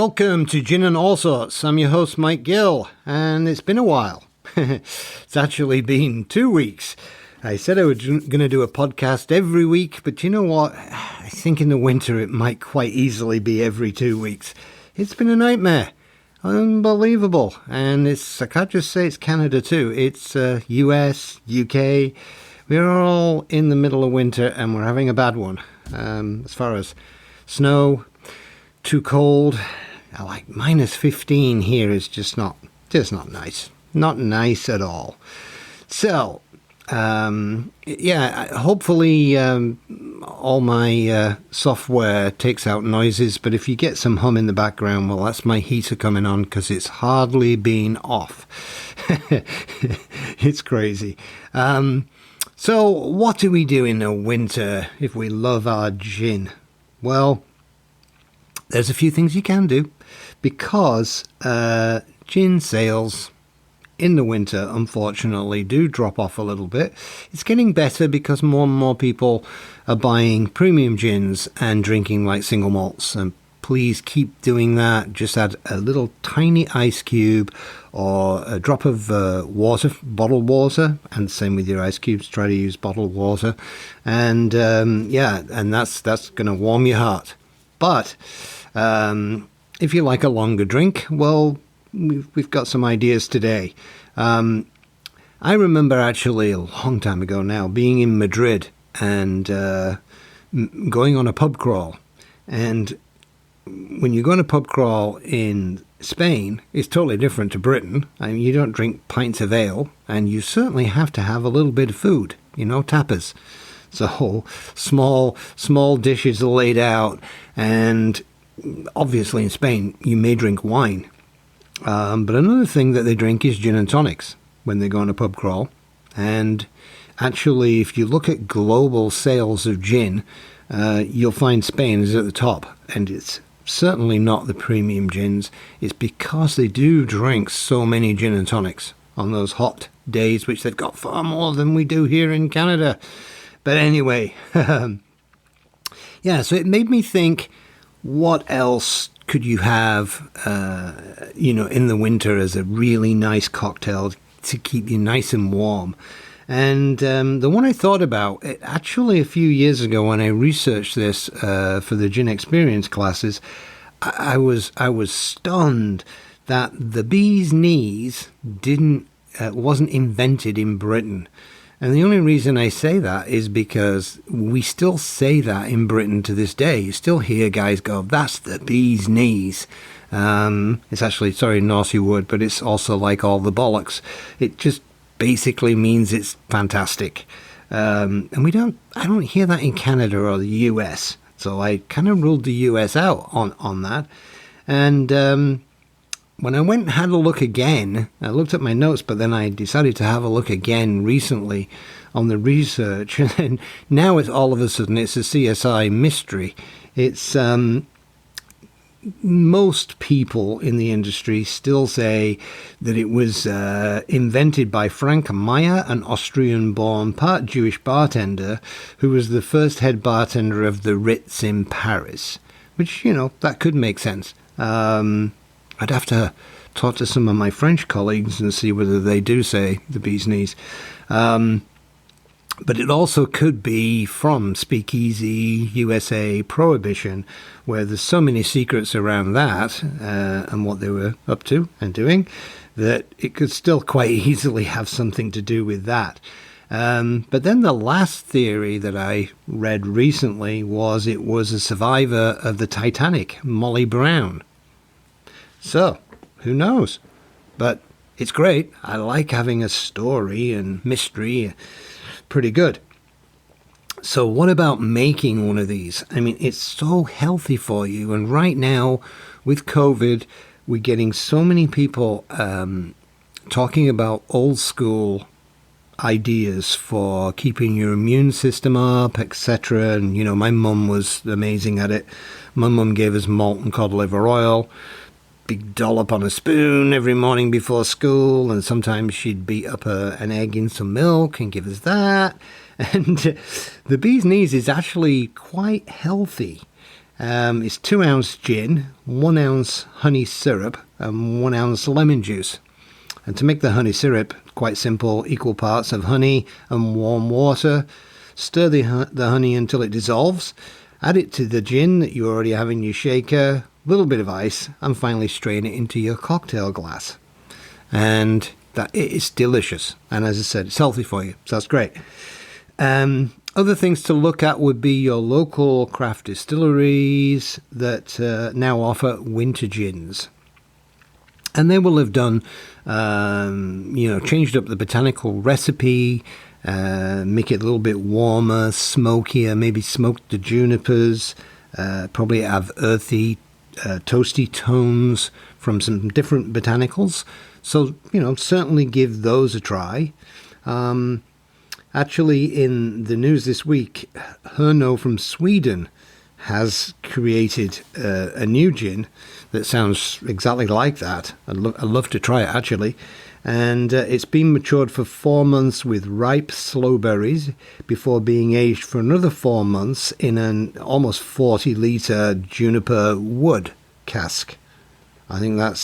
Welcome to Gin and All Sorts. I'm your host, Mike Gill, and it's been a while. It's actually been 2 weeks. I said I was going to do a podcast every week, but you know what? I think in the winter it might quite easily be every 2 weeks. It's been a nightmare. Unbelievable. And I can't just say it's Canada too. It's US, UK. We're all in the middle of winter and we're having a bad one. As far as snow, too cold. Like minus 15 here is just not nice. Not nice at all. So, hopefully all my software takes out noises, but if you get some hum in the background, well, that's my heater coming on because it's hardly been off. It's crazy. So what do we do in the winter if we love our gin? Well, there's a few things you can do because gin sales in the winter, unfortunately, do drop off a little bit. It's getting better because more and more people are buying premium gins and drinking like single malts. And please keep doing that. Just add a little tiny ice cube or a drop of water, bottled water, and same with your ice cubes. Try to use bottled water, and that's going to warm your heart. But if you like a longer drink, well, we've got some ideas today. I remember actually a long time ago now being in Madrid and going on a pub crawl. And when you go on a pub crawl in Spain, it's totally different to Britain. I mean, you don't drink pints of ale, and you certainly have to have a little bit of food, tapas. So small dishes are laid out, and obviously in Spain you may drink wine. But another thing that they drink is gin and tonics when they go on a pub crawl. And actually, if you look at global sales of gin, you'll find Spain is at the top. And it's certainly not the premium gins. It's because they do drink so many gin and tonics on those hot days, which they've got far more than we do here in Canada. But anyway, so it made me think, what else could you have, in the winter as a really nice cocktail to keep you nice and warm? And the one I thought about, actually a few years ago when I researched this for the Gin Experience classes, I was stunned that the bee's knees wasn't invented in Britain. And the only reason I say that is because we still say that in Britain to this day. You still hear guys go, that's the bee's knees. It's actually, naughty word, but it's also like all the bollocks. It just basically means it's fantastic. And I don't hear that in Canada or the US. So I kind of ruled the US out on that. And when I went and had a look again, I looked at my notes, but then I decided to have a look again recently on the research. And then now it's all of a sudden it's a CSI mystery. It's most people in the industry still say that it was invented by Frank Meyer, an Austrian-born, part Jewish bartender who was the first head bartender of the Ritz in Paris, which, that could make sense. I'd have to talk to some of my French colleagues and see whether they do say the bee's knees. But it also could be from Speakeasy, USA, Prohibition, where there's so many secrets around that and what they were up to and doing, that it could still quite easily have something to do with that. But then the last theory that I read recently was it was a survivor of the Titanic, Molly Brown. So, who knows? But it's great. I like having a story and mystery. Pretty good. So what about making one of these? I mean, it's so healthy for you. And right now, with COVID, we're getting so many people talking about old school ideas for keeping your immune system up, etc. And, my mum was amazing at it. My mum gave us malt and cod liver oil, big dollop on a spoon every morning before school, and sometimes she'd beat up an egg in some milk and give us that. And the bee's knees is actually quite healthy. It's 2 ounce gin, 1 ounce honey syrup, and 1 ounce lemon juice. And to make the honey syrup, quite simple, equal parts of honey and warm water. Stir the honey until it dissolves. Add it to the gin that you already have in your shaker, a little bit of ice, and finally strain it into your cocktail glass. And that it is delicious. And as I said, it's healthy for you, so that's great. Other things to look at would be your local craft distilleries that now offer winter gins. And they will have done, changed up the botanical recipe, make it a little bit warmer, smokier, maybe smoked the junipers, probably have earthy, toasty tones from some different botanicals. So, certainly give those a try. Actually, in the news this week, Hernö from Sweden has created a new gin that sounds exactly like that. I'd love to try it, actually. And it's been matured for 4 months with ripe sloe berries before being aged for another 4 months in an almost 40-litre juniper wood cask. I think that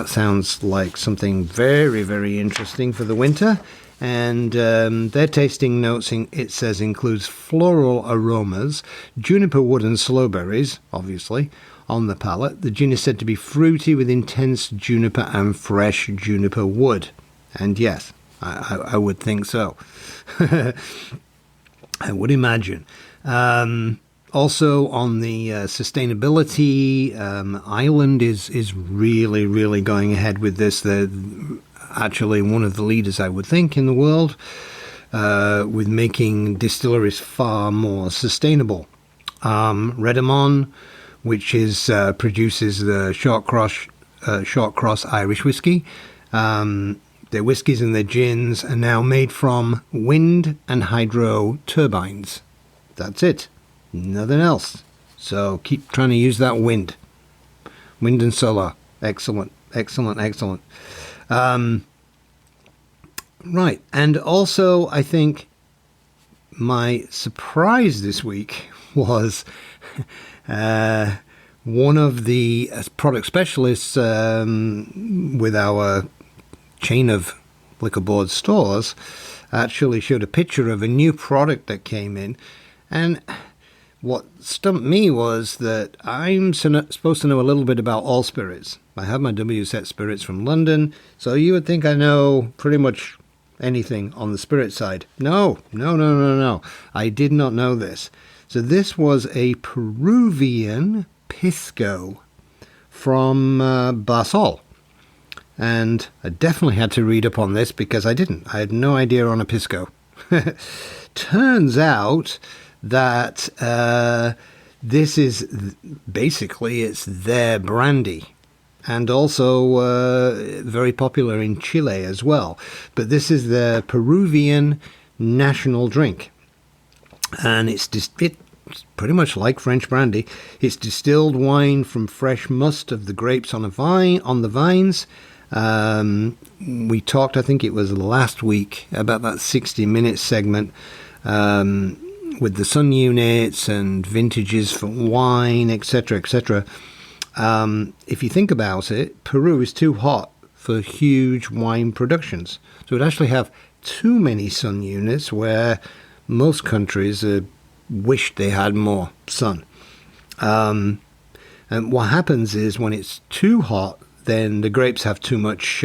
sounds like something very, very interesting for the winter. And their tasting notes, it says, includes floral aromas, juniper wood and sloe berries, obviously, on the palate. The gin is said to be fruity with intense juniper and fresh juniper wood. And yes, I would think so. I would imagine. Also on the sustainability, Ireland is really, really going ahead with this. They're actually one of the leaders, I would think, in the world with making distilleries far more sustainable. Redamon, which produces the Short Cross Irish whiskey. Their whiskies and their gins are now made from wind and hydro turbines. That's it. Nothing else. So keep trying to use that wind. Wind and solar. Excellent, excellent, excellent. Right. And also, I think my surprise this week was one of the product specialists with our chain of liquor board stores actually showed a picture of a new product that came in. And what stumped me was that I'm supposed to know a little bit about all spirits. I have my WSET spirits from London, so you would think I know pretty much anything on the spirit side. No. I did not know this. So this was a Peruvian Pisco from Barsol. And I definitely had to read up on this because I didn't. I had no idea on a Pisco. Turns out that this is basically, it's their brandy. And also very popular in Chile as well. But this is their Peruvian national drink. And it's pretty much like French brandy. It's distilled wine from fresh must of the grapes on the vines. We talked, I think it was last week, about that 60-minute segment with the sun units and vintages for wine, etc., etc. If you think about it, Peru is too hot for huge wine productions. So it actually have too many sun units where most countries wish they had more sun. And what happens is when it's too hot, then the grapes have too much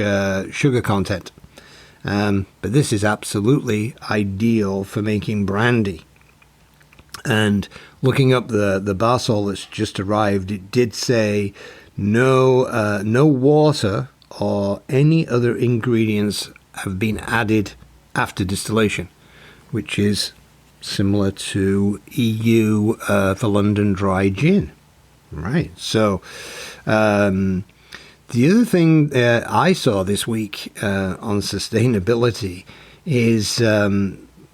sugar content. But this is absolutely ideal for making brandy. And looking up the Barsol that's just arrived, it did say no water or any other ingredients have been added after distillation, which is similar to EU for London Dry Gin. Right. So the other thing I saw this week on sustainability is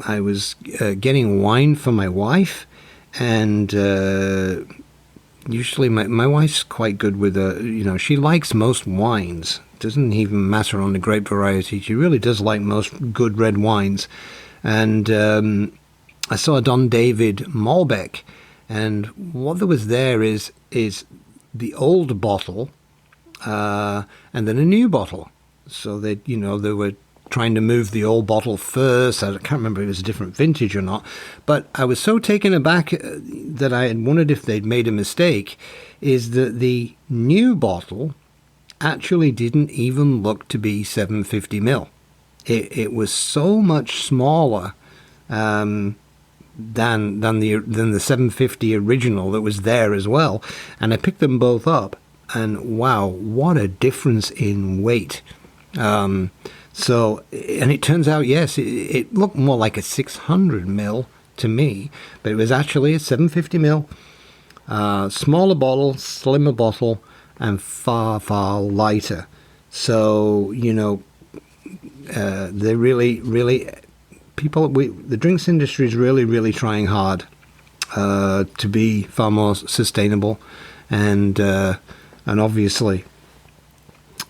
I was getting wine for my wife, and usually my wife's quite good with she likes most wines. Doesn't even matter on the grape variety. She really does like most good red wines. And I saw Don David Malbec, And what there was there is the old bottle and then a new bottle. So they were trying to move the old bottle first. I can't remember if it was a different vintage or not. But I was so taken aback that I had wondered if they'd made a mistake, is that the new bottle actually didn't even look to be 750 ml. It was so much smaller than the 750 original that was there as well. And I picked them both up, and wow, what a difference in weight. So, and it turns out, yes, it looked more like a 600 ml to me, but it was actually a 750 ml, smaller bottle, slimmer bottle, and far, far lighter. So, they really, the drinks industry is really, really trying hard to be far more sustainable, and obviously,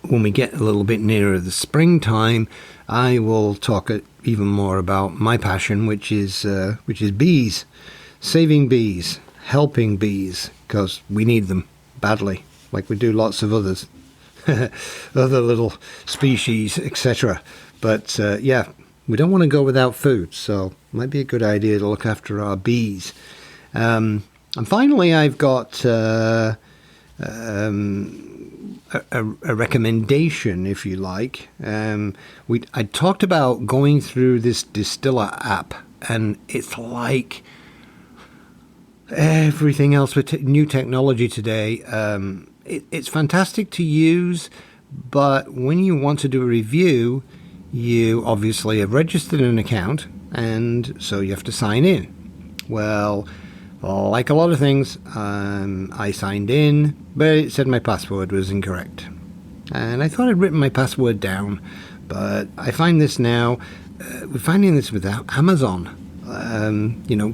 when we get a little bit nearer the springtime, I will talk even more about my passion, which is bees, saving bees, helping bees, because we need them badly, like we do lots of others, other little species, etc. But yeah, we don't want to go without food, so it might be a good idea to look after our bees. And finally, I've got a recommendation, if you like. I talked about going through this Distiller app, and it's like everything else with new technology today. It's fantastic to use, but when you want to do a review, you obviously have registered an account, and so you have to sign in. Well, like a lot of things, I signed in, but it said my password was incorrect. And I thought I'd written my password down, but I find this now, we're finding this with Amazon,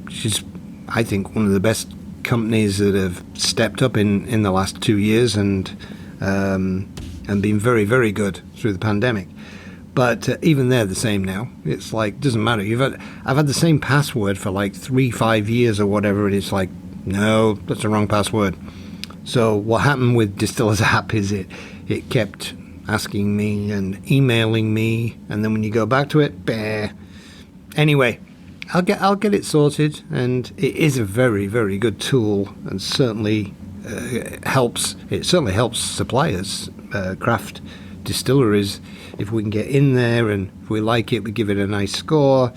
which is, I think, one of the best companies that have stepped up in the last 2 years and been very, very good through the pandemic. But even they're the same now. It's like, doesn't matter. I've had the same password for like 3-5 years or whatever. And it's like, no, that's the wrong password. So what happened with Distiller's app is it kept asking me and emailing me, and then when you go back to it, bah. Anyway, I'll get it sorted, and it is a very, very good tool, and certainly helps. It certainly helps suppliers, craft distilleries. If we can get in there and if we like it, we give it a nice score,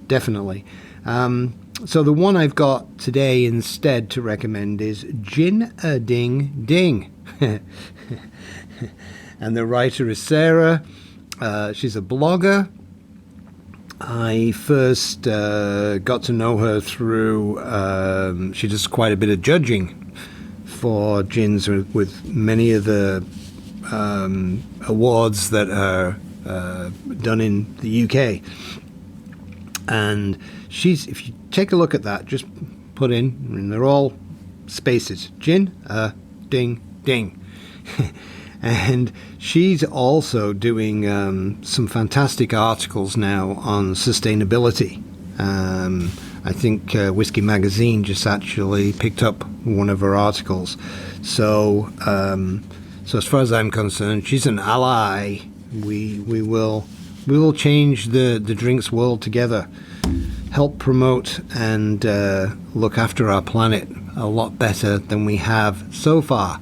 definitely. So the one I've got today instead to recommend is Gin a Ding Ding. And the writer is Sarah. She's a blogger. I first got to know her through, she does quite a bit of judging for gins with many of the awards that are done in the UK. And if you take a look at that, just put in, and they're all spaces, Gin a Ding Ding. And she's also doing some fantastic articles now on sustainability. I think Whiskey Magazine just actually picked up one of her articles. So as far as I'm concerned, she's an ally. We will change the drinks world together, help promote and look after our planet a lot better than we have so far.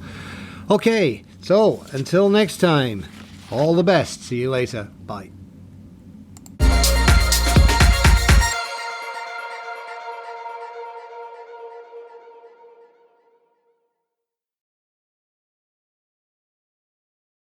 Okay, so until next time, all the best. See you later. Bye.